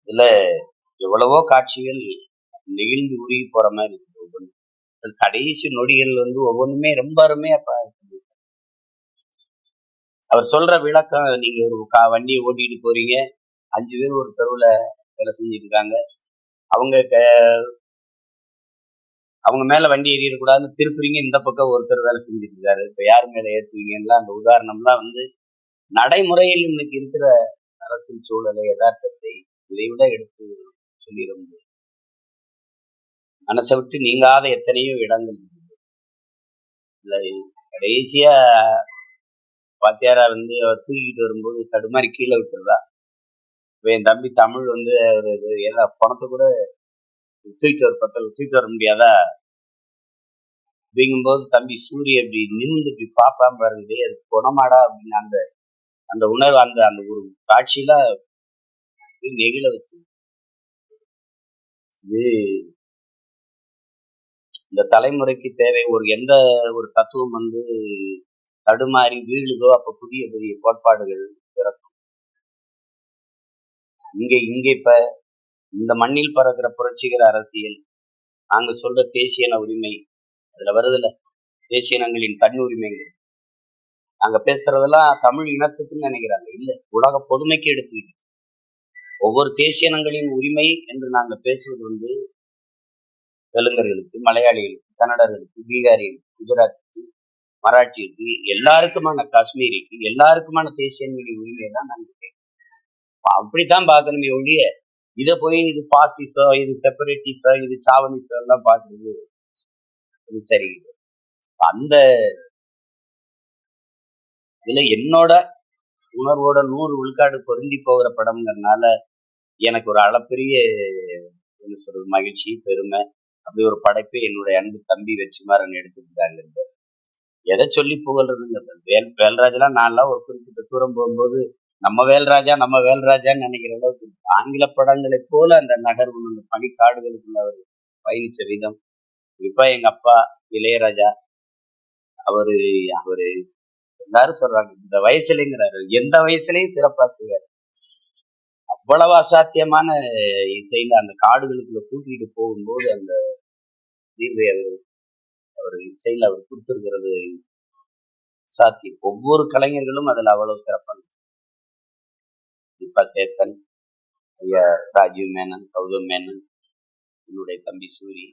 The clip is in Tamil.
இதுல எவ்வளவோ காட்சிகள் நெகிழ்ந்து உருகி போற மாதிரி இருக்கு ஒவ்வொன்று. கடைசி நொடிகள் ஒவ்வொன்றுமே ரொம்ப அருமையா அவர் சொல்ற விளக்கம். நீங்க ஒரு வண்டியை ஓட்டிட்டு போறீங்க, 5 பேர் ஒரு தெருவுல வேலை செஞ்சுட்டு இருக்காங்க. அவங்க அவங்க மேல வண்டி ஏறிடக்கூடாதுன்னு திருப்புறீங்க, இந்த பக்கம் ஒருத்தர் வேலை செஞ்சுட்டு இருக்காரு. இப்ப யாரு மேல ஏற்றுவீங்கன்னா அந்த உதாரணம்லாம் நடைமுறையில் இன்னைக்கு இருக்கிற அரசியல் சூழலை, யதார்த்தத்தை இதை விட எடுத்து சொல்லிட முடியும். மனசை விட்டு நீங்காத எத்தனையோ இடங்கள் இல்ல. கடைசியா பாத்தியாரா அவர் தூக்கிட்டு வரும்போது தடுமாறி கீழே விட்டுறா. இப்ப என் தம்பி தமிழ் ஒரு ஏதா பணத்தை கூட தூக்கிட்டு வர முடியாதா அப்படிங்கும்போது தம்பி சூரிய அப்படி நின்று இப்படி பாப்பாம பாருங்க, அது குணமாடா அப்படின்னு அந்த அந்த உணர்வு அந்த அந்த ஒரு காட்சியில நெகிழ வச்சு. இது இந்த தலைமுறைக்கு தேவை. எந்த ஒரு தத்துவம் தடுமாறி வீழுதோ அப்ப புதிய புதிய கோட்பாடுகள் பிறக்கும். இங்க இப்ப இந்த மண்ணில் பறக்கிற புரட்சிகர அரசியல், நாங்க சொல்ற தேசியன உரிமை அதுல வருதுல்ல, தேசியனங்களின் கண் உரிமைகள். நாங்க பேசுறதெல்லாம் தமிழ் இனத்துக்குன்னு நினைக்கிறாங்க. இல்ல, உலக பொதுமைக்கு எடுத்து ஒவ்வொரு தேசியனங்களின் உரிமை என்று நாங்க பேசுவது தெலுங்கர்களுக்கு, மலையாளிகளுக்கு, கன்னடர்களுக்கு, பீகாரிகளுக்கு, குஜராத்துக்கு, மராட்டிக்கு, எல்லாருக்குமான காஷ்மீரிக்கு, எல்லாருக்குமான தேசியங்களின் உரிமையை தான் நாங்க அப்படித்தான் பார்க்கணுமே ஒழிய இதை போய் இது பாசிசம், இது செப்பரேட்டிசம், இது சாவனிசம் எல்லாம் பார்க்கறது இது சரி. அந்த இதுல என்னோட உணர்வோட 100 விழுக்காடு பொருந்தி போகிற படம்ங்கிறதுனால எனக்கு ஒரு அளப்பெரிய என்ன சொல்றது மகிழ்ச்சி, பெருமை. அப்படி ஒரு படைப்பை என்னுடைய அன்பு தம்பி வெற்றிமாறன் எடுத்துக்கிட்டாங்க. எதை சொல்லி புகழ்றதுங்கிறது வேல்ராஜெல்லாம் நான்லாம் ஒரு குறிப்பிட்ட தூரம் போகும்போது நம்ம வேல்ராஜான்னு நினைக்கிற அளவுக்கு ஆங்கில படங்களை போல அந்த நகர்வு, அந்த பனிக்காடுகளுக்குள்ள அவர் பயணிச்ச விதம். இப்ப எங்க அப்பா இளையராஜா அவரு அவரு எல்லாரும் சொல்றாங்க இந்த வயசுலங்கிறாரு, எந்த வயசுலயும் சிறப்பாக்குவார். அவ்வளவு அசாத்தியமான இசையில அந்த காடுகளுக்குள்ள கூட்டிட்டு போகும்போது அந்த தீர்வை அவர் இசையில அவர் கொடுத்திருக்கிறது சாத்தியம். ஒவ்வொரு கலைஞர்களும் அதுல அவ்வளவு சிறப்பான இப்ப சேத்தன், ஐயா ராஜீவ் மேனன், கௌதம் மேனன், என்னுடைய தம்பி சூரி,